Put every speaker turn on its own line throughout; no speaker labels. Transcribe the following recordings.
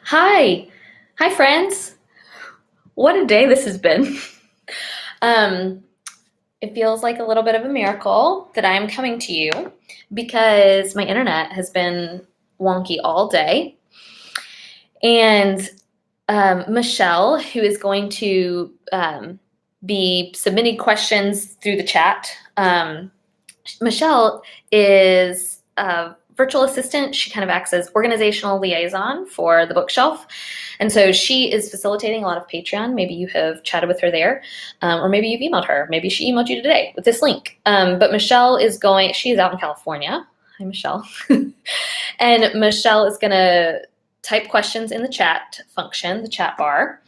Hi. Hi, friends. What a day this has been. um, it feels like a little bit of a miracle that I'm coming to you because my internet has been wonky all day. And Michelle, who is going to be submitting questions through the chat, Michelle is a virtual assistant. She kind of acts as organizational liaison for the bookshelf. And so she is facilitating a lot of Patreon. Maybe you have chatted with her there, or maybe you've emailed her. Maybe she emailed you today with this link. But Michelle is she's out in California. Hi, Michelle. And Michelle is going to type questions in the chat function, the chat bar.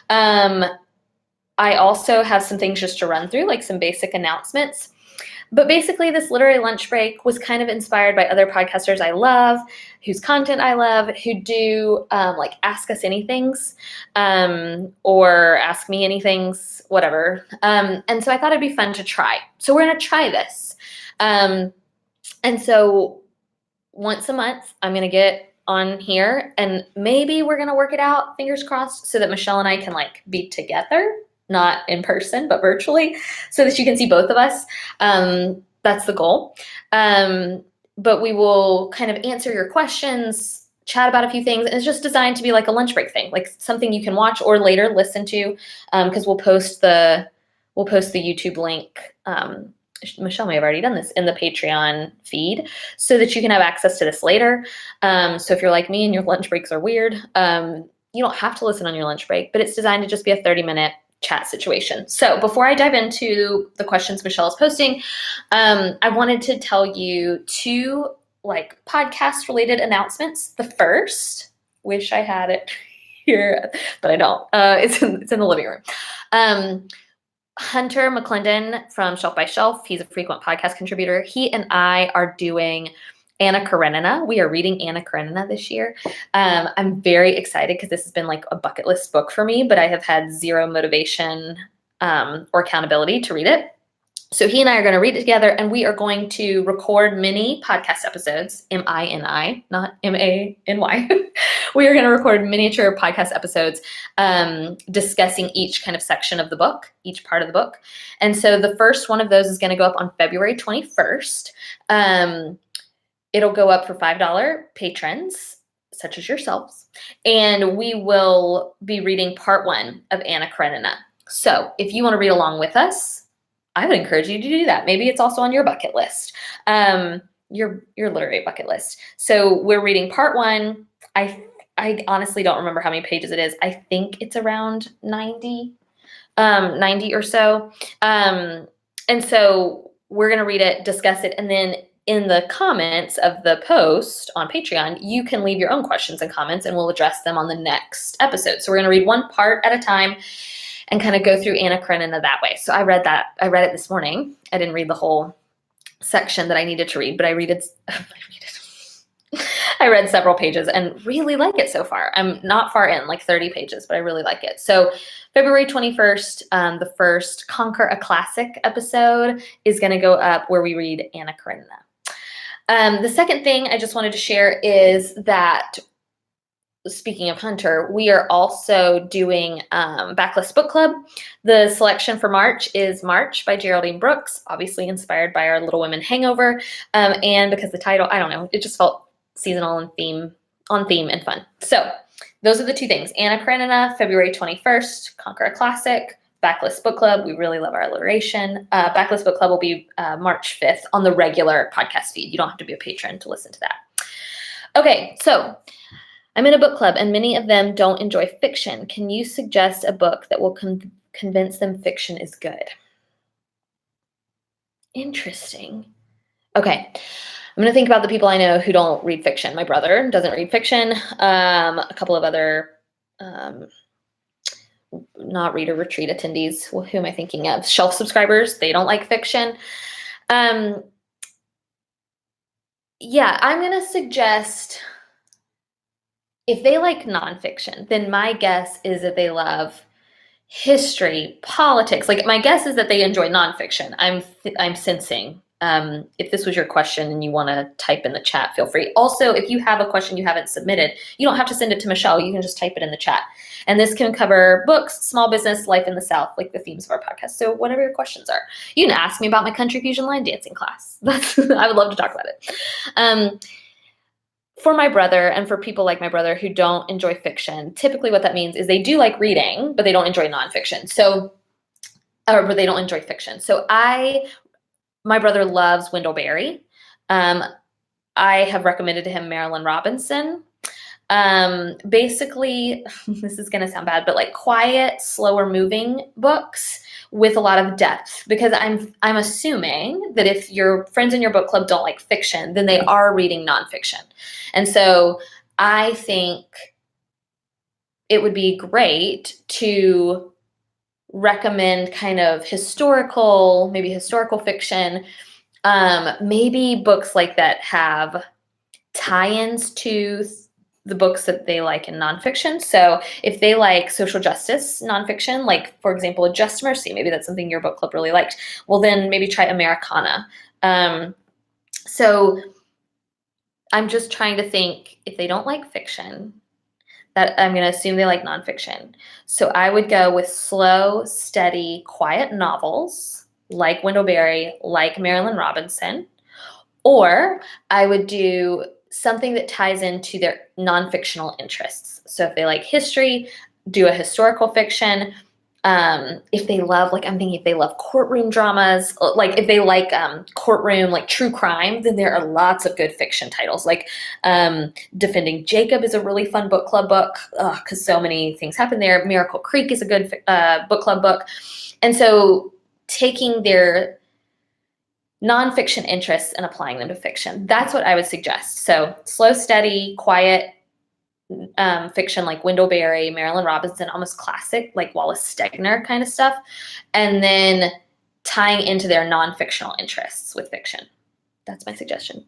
I also have some things just to run through, like some basic announcements. But basically, this literary lunch break was kind of inspired by other podcasters I love, whose content I love, who do like Ask Us Anythings or Ask Me Anythings, whatever. And so I thought it'd be fun to try. So we're going to try this. And so once a month, I'm going to get on here and maybe we're going to work it out, fingers crossed, so that Michelle and I can like be together. Not in person, but virtually, so that you can see both of us. That's the goal. But we will kind of answer your questions, chat about a few things, and it's just designed to be like a lunch break thing, like something you can watch or later listen to, because we'll post the YouTube link. Michelle may have already done this in the Patreon feed so that you can have access to this later. So if you're like me and your lunch breaks are weird, you don't have to listen on your lunch break, but it's designed to just be a 30-minute chat situation. So before I dive into the questions Michelle is posting, I wanted to tell you two like podcast related announcements. The first, wish I had it here, but I don't. It's in the living room. Hunter Mcclendon from Shelf by Shelf, he's a frequent podcast contributor. He and I are doing Anna Karenina. We are reading Anna Karenina this year. I'm very excited because this has been like a bucket list book for me, but I have had zero motivation or accountability to read it. So he and I are going to read it together, and we are going to record mini podcast episodes, M-I-N-I, not M-A-N-Y. We are going to record miniature podcast episodes discussing each kind of section of the book, each part of the book. And so the first one of those is going to go up on February 21st. It'll go up for $5 patrons, such as yourselves, and we will be reading part 1 of Anna Karenina. So if you want to read along with us, I would encourage you to do that. Maybe it's also on your bucket list, your literary bucket list. So we're reading part 1. I honestly don't remember how many pages it is. I think it's around 90 or so. And so we're going to read it, discuss it, and then in the comments of the post on Patreon, you can leave your own questions and comments and we'll address them on the next episode. So we're going to read one part at a time and kind of go through Anna Karenina that way. So I read it this morning. I didn't read the whole section that I needed to read, but I read several pages and really like it so far. I'm not far in, like 30 pages, but I really like it. So February 21st, the first Conquer a Classic episode is going to go up where we read Anna Karenina. The second thing I just wanted to share is that, speaking of Hunter, we are also doing Backless Book Club. The selection for March is March by Geraldine Brooks, obviously inspired by our Little Women hangover. And because the title, I don't know, it just felt seasonal and on theme and fun. So those are the two things. Anna Karenina, February 21st, Conquer a Classic. Backlist Book Club. We really love our alliteration. Backlist Book Club will be March 5th on the regular podcast feed. You don't have to be a patron to listen to that. Okay, so I'm in a book club and many of them don't enjoy fiction. Can you suggest a book that will convince them fiction is good? Interesting. Okay, I'm going to think about the people I know who don't read fiction. My brother doesn't read fiction. A couple of other not reader retreat attendees. Well, who am I thinking of? Shelf subscribers. They don't like fiction. Yeah, I'm going to suggest if they like nonfiction, then my guess is that they love history, politics. Like my guess is that they enjoy nonfiction. I'm sensing If this was your question and you want to type in the chat, feel free. Also, if you have a question you haven't submitted, you don't have to send it to Michelle. You can just type it in the chat. And this can cover books, small business, life in the South, like the themes of our podcast. So whatever your questions are, you can ask me about my country fusion line dancing class. I would love to talk about it. For my brother and for people like my brother who don't enjoy fiction, typically what that means is they do like reading, but they don't enjoy nonfiction. But they don't enjoy fiction. So my brother loves Wendell Berry. I have recommended to him Marilyn Robinson. Basically, this is going to sound bad, but like quiet, slower moving books with a lot of depth, because I'm assuming that if your friends in your book club don't like fiction, then they are reading nonfiction. And so I think it would be great to recommend kind of historical fiction, maybe books like that have tie-ins to the books that they like in nonfiction. So if they like social justice nonfiction, like for example, Just Mercy, maybe that's something your book club really liked. Well, then maybe try Americana. So I'm just trying to think, if they don't like fiction, that I'm going to assume they like nonfiction. So I would go with slow, steady, quiet novels like Wendell Berry, like Marilyn Robinson, or I would do something that ties into their non-fictional interests. So if they like history, do a historical fiction. If they love, like I'm thinking if they love courtroom dramas, like if they like courtroom, like true crime, then there are lots of good fiction titles. Like Defending Jacob is a really fun book club book because so many things happen there. Miracle Creek is a good book club book. And so taking their nonfiction interests and applying them to fiction, that's what I would suggest. So slow, steady, quiet, fiction like Wendell Berry, Marilyn Robinson, almost classic, like Wallace Stegner kind of stuff, and then tying into their non-fictional interests with fiction. That's my suggestion.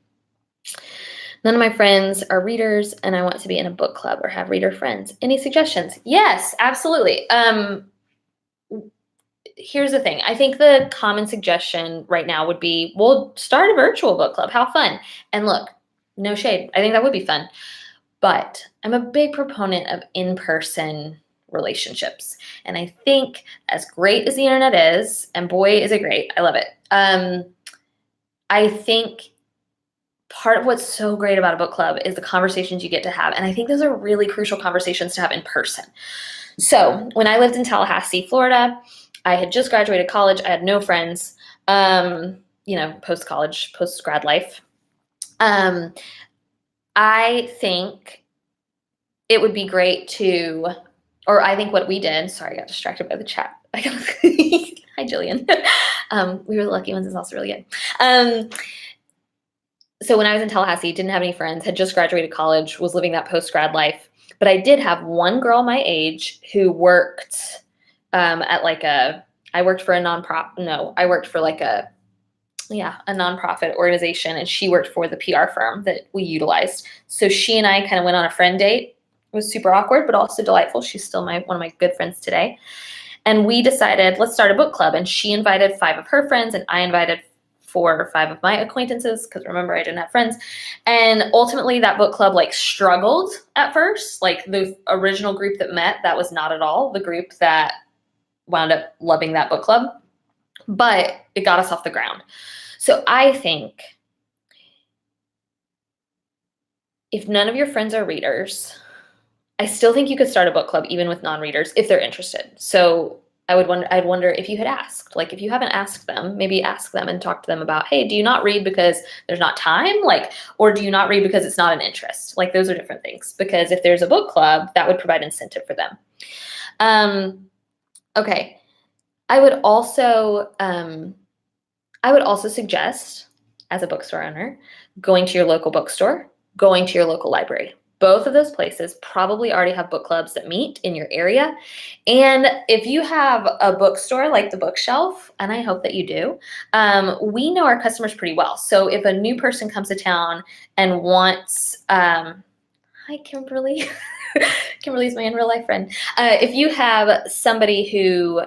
None of my friends are readers, and I want to be in a book club or have reader friends. Any suggestions? Yes, absolutely. Here's the thing. I think the common suggestion right now would be, we'll start a virtual book club. How fun. And look, no shade. I think that would be fun. But I'm a big proponent of in-person relationships. And I think as great as the internet is, and boy, is it great, I love it. I think part of what's so great about a book club is the conversations you get to have. And I think those are really crucial conversations to have in person. So when I lived in Tallahassee, Florida, I had just graduated college. I had no friends, post-college, post-grad life. I think it would be great I think what we did, sorry, I got distracted by the chat. Hi, Jillian. We were the lucky ones. It's also really good. So when I was in Tallahassee, didn't have any friends, had just graduated college, was living that post-grad life. But I did have one girl my age who worked I worked for a nonprofit organization, and she worked for the PR firm that we utilized. So she and I kind of went on a friend date. It was super awkward, but also delightful. She's still one of my good friends today. And we decided, let's start a book club. And she invited 5 of her friends, and I invited 4 or 5 of my acquaintances, because remember, I didn't have friends. And ultimately that book club struggled at first. Like the original group that met, that was not at all the group that wound up loving that book club, but it got us off the ground. So I think if none of your friends are readers, I still think you could start a book club even with non-readers if they're interested. So I'd wonder if you had asked, if you haven't asked them, maybe ask them and talk to them about, hey, do you not read because there's not time? Or do you not read because it's not an interest? Those are different things, because if there's a book club, that would provide incentive for them. Okay. I would also suggest, as a bookstore owner, going to your local bookstore, going to your local library. Both of those places probably already have book clubs that meet in your area. And if you have a bookstore like The Bookshelf, and I hope that you do, we know our customers pretty well. So if a new person comes to town and wants, hi, Kimberly. Kimberly's my in real life friend. If you have somebody who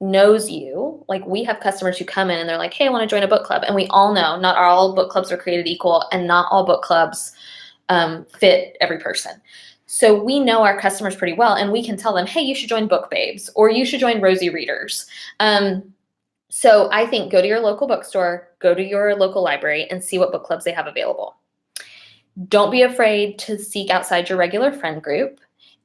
knows you. Like we have customers who come in and they're like, hey, I want to join a book club. And we all know not all book clubs are created equal, and not all book clubs fit every person. So we know our customers pretty well, and we can tell them, hey, you should join Book Babes, or you should join Rosy Readers. So I think go to your local bookstore, go to your local library, and see what book clubs they have available. Don't be afraid to seek outside your regular friend group,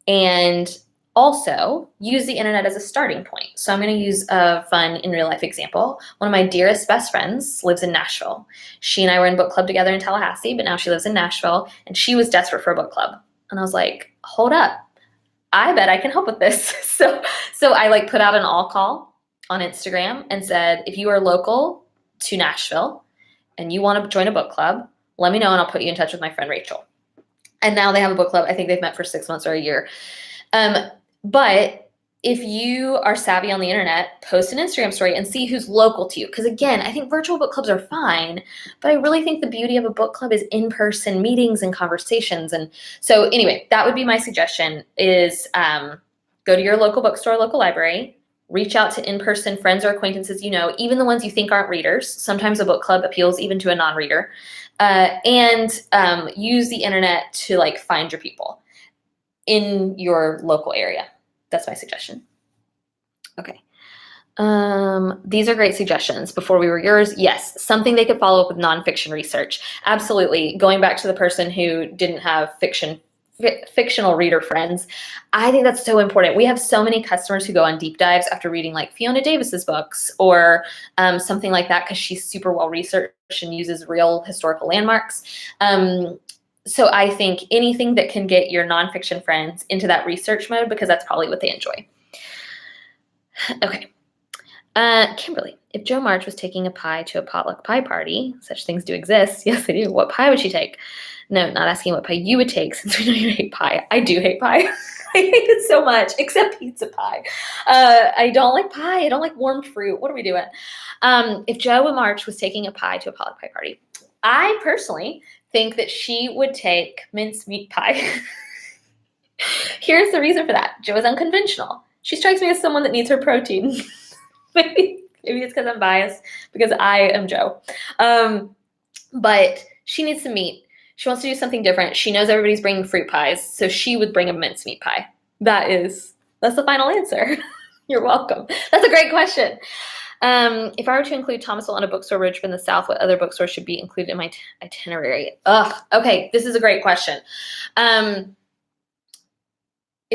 and also use the internet as a starting point. So I'm going to use a fun in real life example. One of my dearest best friends lives in Nashville. She and I were in book club together in Tallahassee, but now she lives in Nashville, and she was desperate for a book club. And I was like, hold up, I bet I can help with this. So I like put out an all call on Instagram and said, if you are local to Nashville and you want to join a book club, let me know and I'll put you in touch with my friend Rachel. And now they have a book club. I think they've met for 6 months or a year. But if you are savvy on the internet, post an Instagram story and see who's local to you. Because again, I think virtual book clubs are fine, but I really think the beauty of a book club is in-person meetings and conversations. And so anyway, that would be my suggestion is go to your local bookstore, local library, reach out to in-person friends or acquaintances you know, even the ones you think aren't readers. Sometimes a book club appeals even to a non-reader. And use the internet to like find your people in your local area. That's my suggestion. Okay. These are great suggestions. Before we were yours, yes, something they could follow up with nonfiction research. Absolutely. Going back to the person who didn't have fictional reader friends, I think that's so important. We have so many customers who go on deep dives after reading like Fiona Davis's books or something like that because she's super well researched and uses real historical landmarks. So I think anything that can get your nonfiction friends into that research mode, because that's probably what they enjoy. Okay. Kimberly, if Jo March was taking a pie to a potluck pie party, such things do exist. Yes, they do. What pie would she take? No, not asking what pie you would take since we know you hate pie. I do hate pie. I hate it so much, except pizza pie. I don't like pie. I don't like warmed fruit. What are we doing? If Jo March was taking a pie to a potluck pie party, I personally think that she would take mincemeat pie. Here's the reason for that. Jo is unconventional. She strikes me as someone that needs her protein. Maybe it's because I'm biased, because I am Jo. But she needs some meat. She wants to do something different. She knows everybody's bringing fruit pies, so she would bring a mincemeat pie. That's the final answer. You're welcome. That's a great question. If I were to include Thomasville on a bookstore road trip in the South, what other bookstores should be included in my itinerary? Okay, this is a great question. If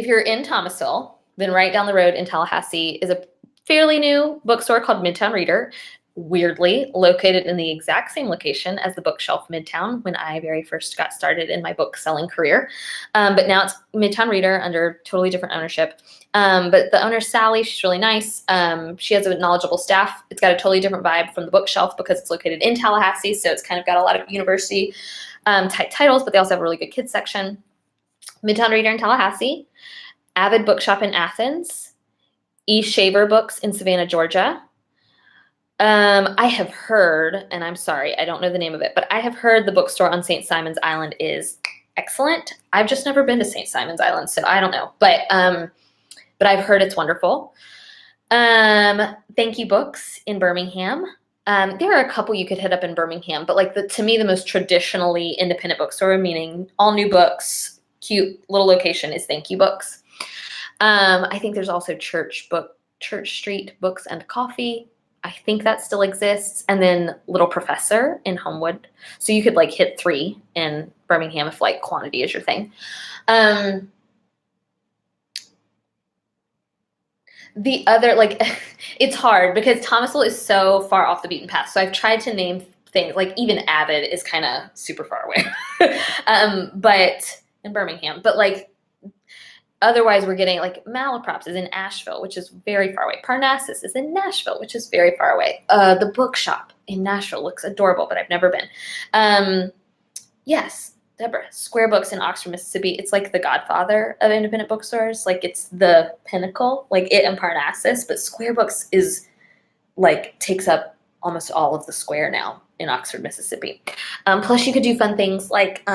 you're in Thomasville, then right down the road in Tallahassee is a fairly new bookstore called Midtown Reader, weirdly located in the exact same location as the Bookshelf Midtown when I very first got started in my book selling career. But now it's Midtown Reader under totally different ownership. But the owner, Sally, she's really nice. She has a knowledgeable staff. It's got a totally different vibe from the Bookshelf because it's located in Tallahassee. So it's kind of got a lot of university type titles, but they also have a really good kids section. Midtown Reader in Tallahassee, Avid Bookshop in Athens, E. Shaver Books in Savannah, Georgia. I have heard, and I'm sorry, I don't know the name of it, but I have heard the bookstore on St. Simon's Island is excellent. I've just never been to St. Simon's Island, so I don't know. But I've heard it's wonderful. Thank You Books in Birmingham. There are a couple you could hit up in Birmingham, but like to me, the most traditionally independent bookstore, meaning all new books, cute little location, is Thank You Books. I think there's also Church Street Books and Coffee. I think that still exists. And then Little Professor in Homewood. So you could like hit 3 in Birmingham if like quantity is your thing. The other, like, it's hard because Thomasville is so far off the beaten path. So I've tried to name things, like even Avid is kind of super far away. But in Birmingham, but like, otherwise, we're getting like Malaprops is in Asheville, which is very far away. Parnassus is in Nashville, which is very far away. The bookshop in Nashville looks adorable, but I've never been. Yes, Deborah, Square Books in Oxford, Mississippi. It's like the godfather of independent bookstores. Like it's the pinnacle, like it and Parnassus. But Square Books is like takes up almost all of the square now in Oxford, Mississippi. Plus, you could do fun things like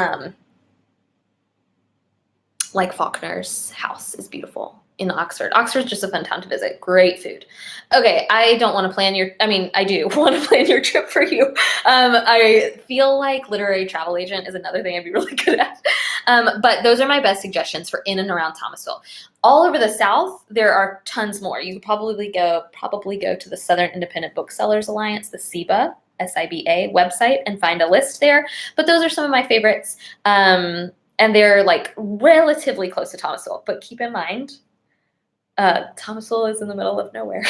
Faulkner's house is beautiful. in Oxford. Oxford's just a fun town to visit. Great food. Okay, I don't want to plan I do want to plan your trip for you. I feel like literary travel agent is another thing I'd be really good at. But those are my best suggestions for in and around Thomasville. All over the South, there are tons more. You could probably go to the Southern Independent Booksellers Alliance, the SIBA, SIBA website, and find a list there. But those are some of my favorites. And they're like relatively close to Thomasville. But keep in mind, Thomasville is in the middle of nowhere.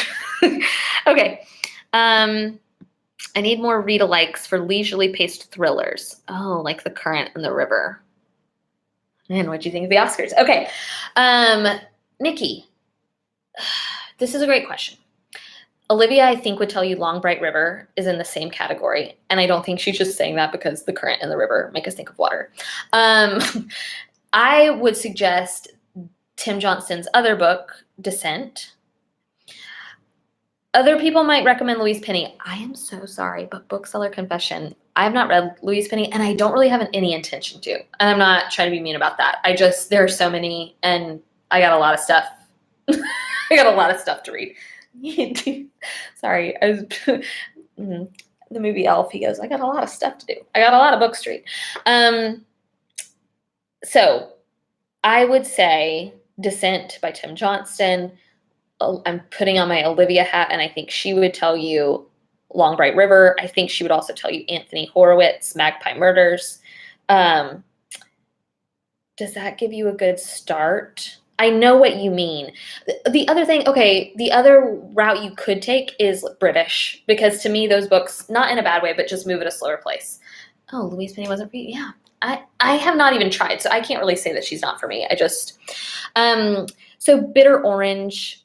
Okay. I need more read-alikes for leisurely paced thrillers. Oh, like The Current and the River. And what do you think of the Oscars? Okay. Nikki, this is a great question. Olivia, I think, would tell you Long Bright River is in the same category. And I don't think she's just saying that because The Current and the River make us think of water. I would suggest Tim Johnston's other book, Descent. Other people might recommend Louise Penny. I am so sorry, but Bookseller Confession, I have not read Louise Penny, and I don't really have any intention to. And I'm not trying to be mean about that. There are so many, and I got a lot of stuff. I got a lot of stuff to read. Sorry, the movie Elf, he goes, I got a lot of stuff to do. I got a lot of books to read. So I would say Descent by Tim Johnston. I'm putting on my Olivia hat, and I think she would tell you Long Bright River. I think she would also tell you Anthony Horowitz, Magpie Murders. Does that give you a good start? I know what you mean. The other thing, okay, the other route you could take is British, because to me, those books, not in a bad way, but just move at a slower pace. Oh, Louise Penny wasn't for you? Yeah. I have not even tried, so I can't really say that she's not for me. So Bitter Orange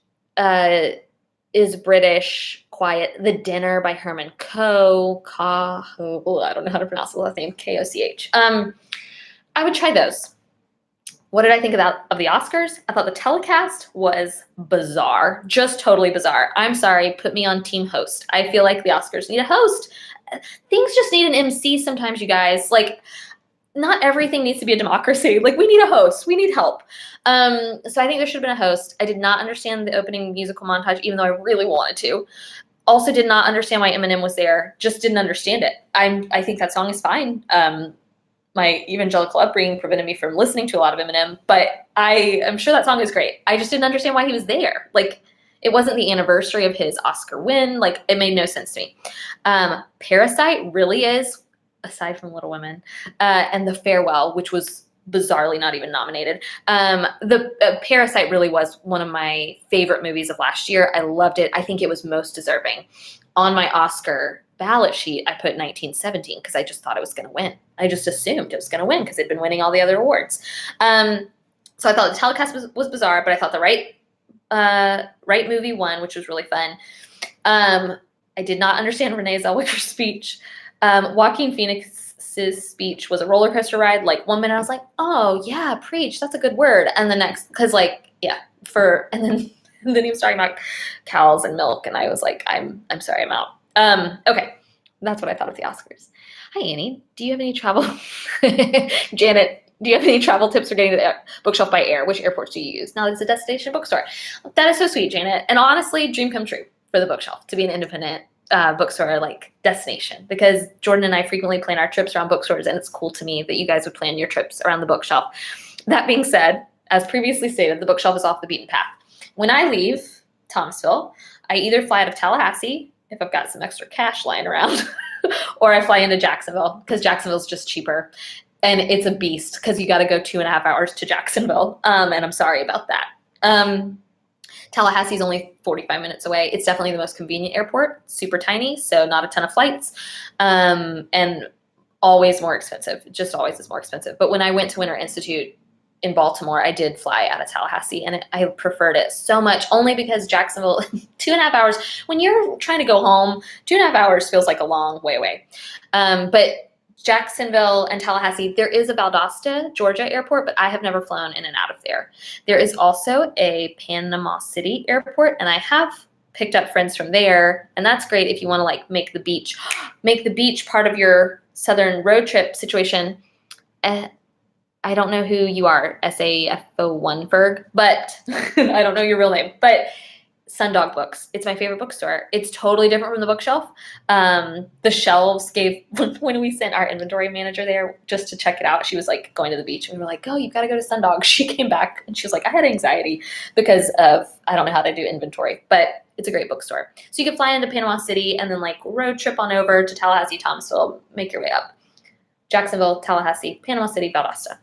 is British. Quiet. The Dinner by Herman Coe. I don't know how to pronounce the last name. Koch. I would try those. What did I think of the Oscars? I thought the telecast was bizarre. Just totally bizarre. I'm sorry. Put me on team host. I feel like the Oscars need a host. Things just need an MC sometimes, you guys. Like, not everything needs to be a democracy. Like, we need a host. We need help. So I think there should have been a host. I did not understand the opening musical montage, even though I really wanted to. Also did not understand why Eminem was there. Just didn't understand it. I think that song is fine. My evangelical upbringing prevented me from listening to a lot of Eminem, but I am sure that song is great. I just didn't understand why he was there. Like, it wasn't the anniversary of his Oscar win. Like, it made no sense to me. Parasite really is, aside from Little Women, and The Farewell, which was bizarrely not even nominated. The Parasite really was one of my favorite movies of last year. I loved it. I think it was most deserving. On my Oscar ballot sheet, I put 1917 because I just thought it was going to win. I just assumed it was going to win because it'd been winning all the other awards. So I thought the telecast was bizarre, but I thought the right movie won, which was really fun. I did not understand Renee Zellweger's speech. Joaquin Phoenix's speech was a roller coaster ride. Like, 1 minute I was like, oh yeah, preach, that's a good word. And the next, because like, yeah, and then he was talking about cows and milk, and I was like, I'm sorry, I'm out. Okay, that's what I thought of the Oscars. Hi, Annie. Do you have any travel? Janet, do you have any travel tips for getting to the bookshelf by air? Which airports do you use? Now it's a destination bookstore. That is so sweet, Janet. And honestly, dream come true for the bookshelf to be an independent bookstore like destination, because Jordan and I frequently plan our trips around bookstores, and it's cool to me that you guys would plan your trips around the bookshelf. That being said, as previously stated, the bookshelf is off the beaten path. When I leave Thomasville, I either fly out of Tallahassee if I've got some extra cash lying around, or I fly into Jacksonville because Jacksonville's just cheaper. And it's a beast because you got to go 2.5 hours to Jacksonville. And I'm sorry about that. Tallahassee's only 45 minutes away. It's definitely the most convenient airport, super tiny, so not a ton of flights, and always more expensive. It just always is more expensive. But when I went to Winter Institute in Baltimore, I did fly out of Tallahassee, and I preferred it so much, only because Jacksonville, 2.5 hours, when you're trying to go home, 2.5 hours feels like a long way away. But Jacksonville and Tallahassee, there is a Valdosta, Georgia airport, but I have never flown in and out of there. There is also a Panama City airport, and I have picked up friends from there, and that's great if you want to like make the beach part of your southern road trip situation. I don't know who you are, SAFO1 Ferg, but I don't know your real name, but Sundog Books. It's my favorite bookstore. It's totally different from the bookshelf. The shelves gave, when we sent our inventory manager there just to check it out, she was like going to the beach and we were like, oh, you've got to go to Sundog. She came back and she was like, I had anxiety because of, I don't know how they do inventory, but it's a great bookstore. So you can fly into Panama City and then like road trip on over to Tallahassee, Thomasville, make your way up. Jacksonville, Tallahassee, Panama City, Valdosta.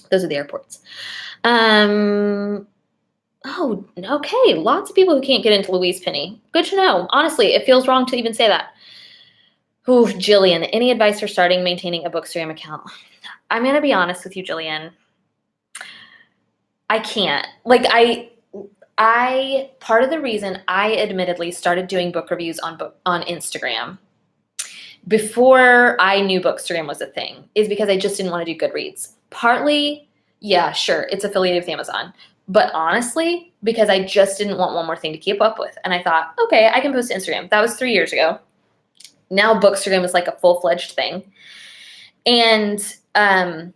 Those are the airports. Oh, okay. Lots of people who can't get into Louise Penny. Good to know. Honestly, it feels wrong to even say that. Ooh, Jillian, any advice for starting maintaining a Bookstagram account? I'm going to be honest with you, Jillian. I can't. Like, part of the reason I admittedly started doing book reviews on Instagram before I knew Bookstagram was a thing is because I just didn't want to do Goodreads. Partly, yeah, sure, it's affiliated with Amazon. But honestly, because I just didn't want one more thing to keep up with. And I thought, okay, I can post to Instagram. That was 3 years ago. Now Bookstagram is like a full-fledged thing. And I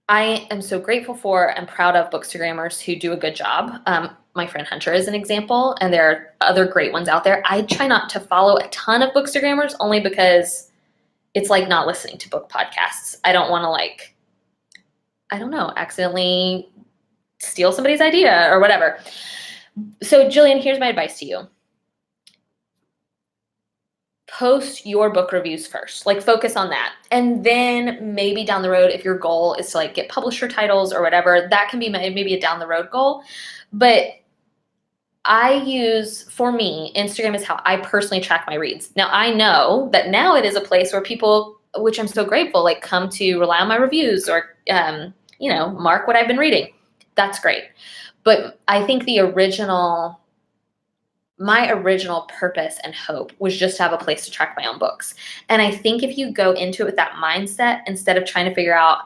am so grateful for and proud of Bookstagrammers who do a good job. My friend Hunter is an example, and there are other great ones out there. I try not to follow a ton of Bookstagrammers only because it's like not listening to book podcasts. I don't want to accidentally steal somebody's idea or whatever. So Jillian, here's my advice to you. Post your book reviews first, like focus on that. And then maybe down the road, if your goal is to like get publisher titles or whatever, that can be maybe a down the road goal. But for me, Instagram is how I personally track my reads. Now I know that now it is a place where people, which I'm so grateful, like come to rely on my reviews or, mark what I've been reading. That's great. But I think my original purpose and hope was just to have a place to track my own books. And I think if you go into it with that mindset, instead of trying to figure out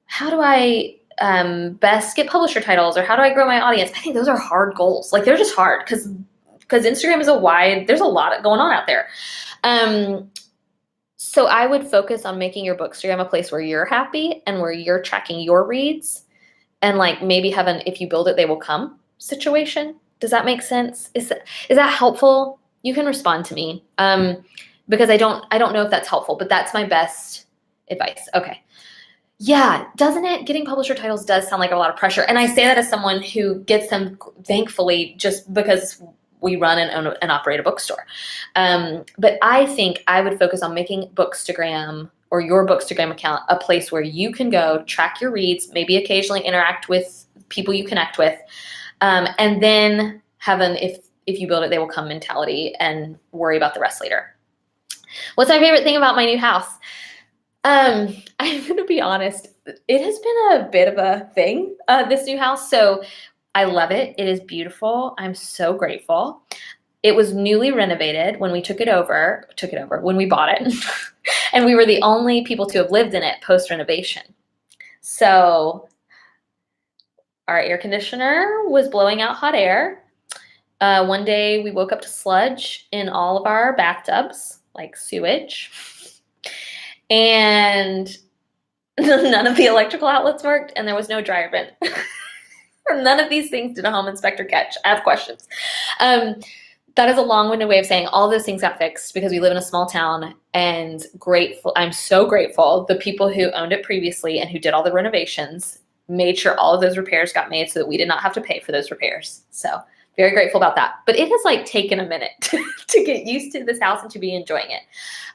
how do I best get publisher titles or how do I grow my audience, I think those are hard goals. Like they're just hard because Instagram is there's a lot going on out there. So I would focus on making your Bookstagram a place where you're happy and where you're tracking your reads and like maybe have an if you build it, they will come situation. Does that make sense? Is that helpful? You can respond to me because I don't know if that's helpful, but that's my best advice. Okay. Yeah, doesn't it? Getting publisher titles does sound like a lot of pressure. And I say that as someone who gets them, thankfully, just because we run and own and operate a bookstore. But I think I would focus on making Bookstagram or your Bookstagram account a place where you can go track your reads, maybe occasionally interact with people you connect with, and then have if you build it, they will come mentality and worry about the rest later. What's my favorite thing about my new house? I'm going to be honest. It has been a bit of a thing, this new house. So I love it. It is beautiful. I'm so grateful. It was newly renovated when we took it over, when we bought it. And we were the only people to have lived in it post-renovation. So our air conditioner was blowing out hot air. One day we woke up to sludge in all of our bathtubs, like sewage. And none of the electrical outlets worked, and there was no dryer vent. None of these things did a home inspector catch. I have questions. That is a long-winded way of saying all those things got fixed because we live in a small town, and grateful. I'm so grateful. The people who owned it previously and who did all the renovations made sure all of those repairs got made so that we did not have to pay for those repairs. So very grateful about that. But it has like taken a minute to get used to this house and to be enjoying it.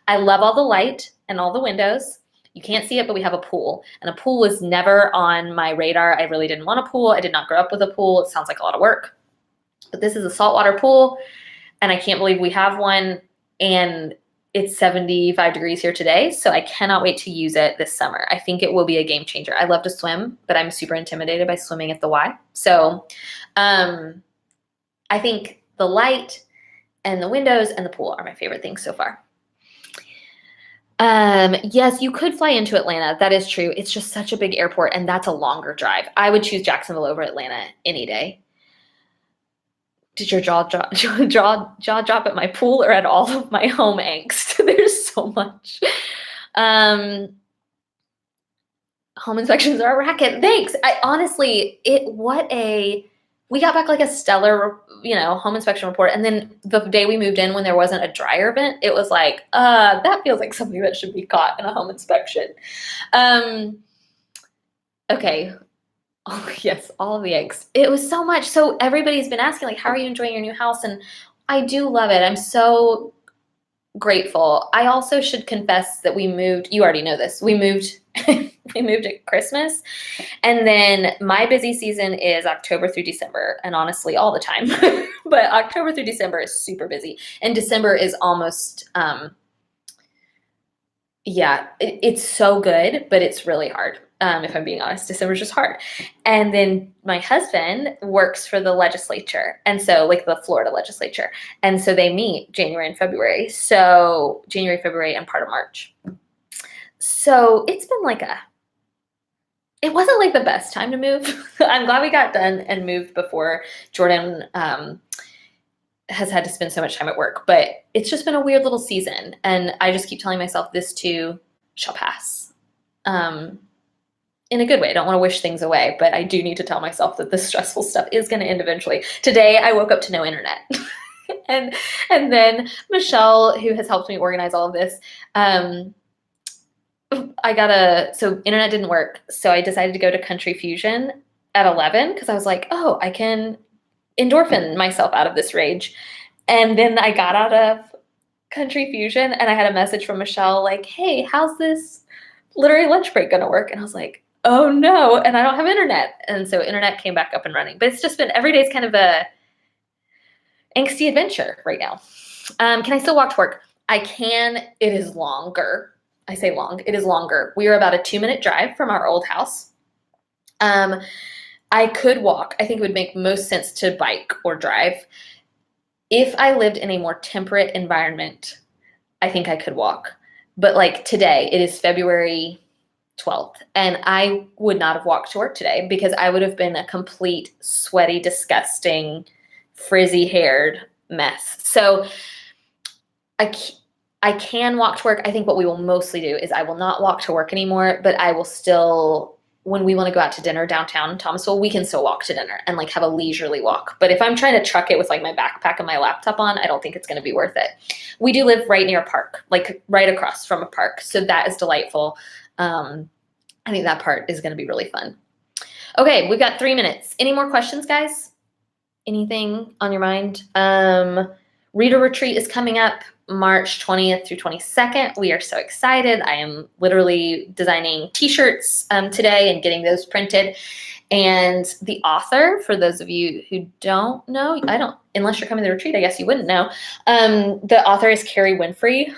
I love all the light and all the windows. You can't see it, but we have a pool. And a pool was never on my radar. I really didn't want a pool. I did not grow up with a pool. It sounds like a lot of work. But this is a saltwater pool, and I can't believe we have one. And it's 75 degrees here today, so I cannot wait to use it this summer. I think it will be a game changer. I love to swim, but I'm super intimidated by swimming at the Y. So I think the light and the windows and the pool are my favorite things so far. Yes, you could fly into Atlanta. That is true. It's just such a big airport, and that's a longer drive. I would choose Jacksonville over Atlanta any day. Did your jaw drop at my pool or at all of my home angst? There's so much. home inspections are a racket. Thanks. We got back like a stellar, home inspection report. And then the day we moved in, when there wasn't a dryer vent, it was like, that feels like something that should be caught in a home inspection. Okay. Oh, yes, all of the eggs. It was so much. So everybody's been asking, like, how are you enjoying your new house? And I do love it. I'm so grateful. I also should confess that we moved. You already know this. We moved. We moved at Christmas, and then my busy season is October through December, and honestly, all the time. But October through December is super busy, and December is almost. It's so good, but it's really hard. If I'm being honest, December's just hard. And then my husband works for the legislature. And so like the Florida legislature. And so they meet January and February. So January, February, and part of March. So it's been it wasn't like the best time to move. I'm glad we got done and moved before Jordan has had to spend so much time at work, but it's just been a weird little season. And I just keep telling myself this too shall pass. In a good way. I don't want to wish things away, but I do need to tell myself that this stressful stuff is going to end eventually. Today, I woke up to no internet. and then Michelle, who has helped me organize all of this, so internet didn't work. So I decided to go to Country Fusion at 11 because I was like, oh, I can endorphin myself out of this rage. And then I got out of Country Fusion and I had a message from Michelle like, hey, how's this literary lunch break going to work? And I was like, oh no, and I don't have internet. And so internet came back up and running. But it's just been, every day is kind of a angsty adventure right now. Can I still walk to work? I can. It is longer. I say long. It is longer. We are about a 2-minute drive from our old house. I could walk. I think it would make most sense to bike or drive. If I lived in a more temperate environment, I think I could walk. But like today, it is February 12th, and I would not have walked to work today because I would have been a complete sweaty, disgusting, frizzy-haired mess. So I can walk to work. I think what we will mostly do is I will not walk to work anymore, but I will still, when we want to go out to dinner downtown in Thomasville, we can still walk to dinner and like have a leisurely walk. But if I'm trying to truck it with like my backpack and my laptop on, I don't think it's going to be worth it. We do live right near a park, like right across from a park. So that is delightful. I think that part is going to be really fun. Okay, we've got 3 minutes. Any more questions, guys? Anything on your mind? Reader retreat is coming up March 20th through 22nd. We are so excited. I am literally designing t-shirts today and getting those printed. And the author, for those of you who don't know, unless you're coming to the retreat, I guess you wouldn't know. The author is Carrie Winfrey,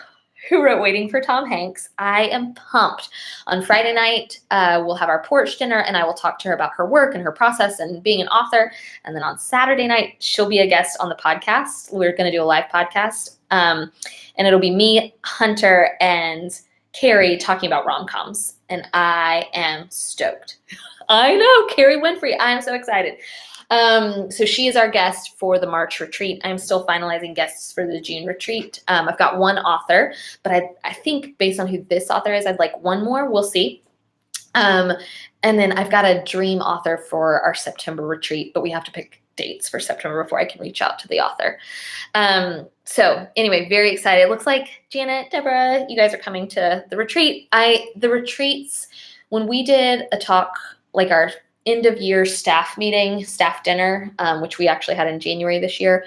who wrote Waiting for Tom Hanks. I am pumped. On Friday night, we'll have our porch dinner, and I will talk to her about her work and her process and being an author. And then on Saturday night, she'll be a guest on the podcast. We're going to do a live podcast. And it'll be me, Hunter, and Carrie talking about rom-coms. And I am stoked. I know, Carrie Winfrey. I am so excited. So she is our guest for the March retreat. I'm still finalizing guests for the June retreat. I've got one author, but I think based on who this author is, I'd like one more. We'll see. And then I've got a dream author for our September retreat, but we have to pick dates for September before I can reach out to the author. So anyway, very excited. It looks like Janet, Deborah, you guys are coming to the retreat. The retreats, when we did a talk, like our end of year staff meeting, staff dinner, which we actually had in January this year,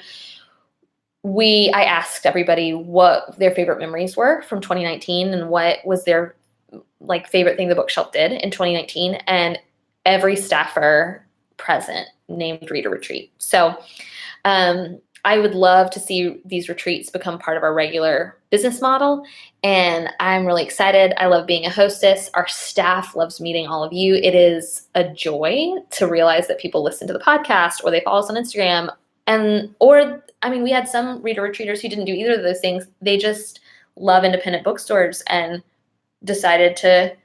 I asked everybody what their favorite memories were from 2019 and what was their like favorite thing the bookshelf did in 2019. And every staffer present named Reader Retreat. So I would love to see these retreats become part of our regular business model. And I'm really excited. I love being a hostess. Our staff loves meeting all of you. It is a joy to realize that people listen to the podcast or they follow us on Instagram. We had some reader retreaters who didn't do either of those things. They just love independent bookstores and decided to,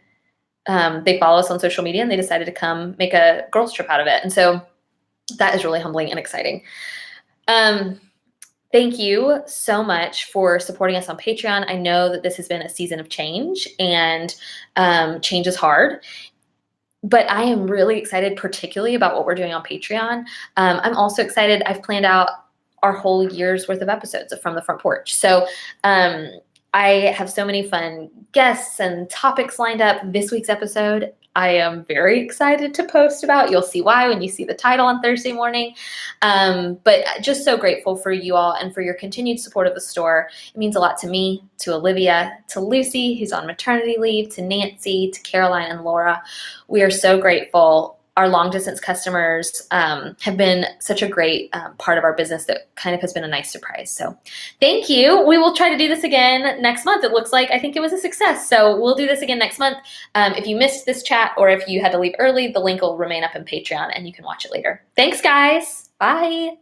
they follow us on social media and they decided to come make a girls trip out of it. And so that is really humbling and exciting. Thank you so much for supporting us on Patreon. I know that this has been a season of change and change is hard. But I am really excited, particularly about what we're doing on Patreon. I'm also excited. I've planned out our whole year's worth of episodes of From the Front Porch. So I have so many fun guests and topics lined up. This week's episode, I am very excited to post about. You'll see why when you see the title on Thursday morning. But just so grateful for you all and for your continued support of the store. It means a lot to me, to Olivia, to Lucy, who's on maternity leave, to Nancy, to Caroline and Laura. We are so grateful. Our long distance customers have been such a great part of our business that kind of has been a nice surprise. So thank you. We will try to do this again next month. It looks like I think it was a success. So we'll do this again next month. If you missed this chat or if you had to leave early, the link will remain up in Patreon and you can watch it later. Thanks, guys. Bye.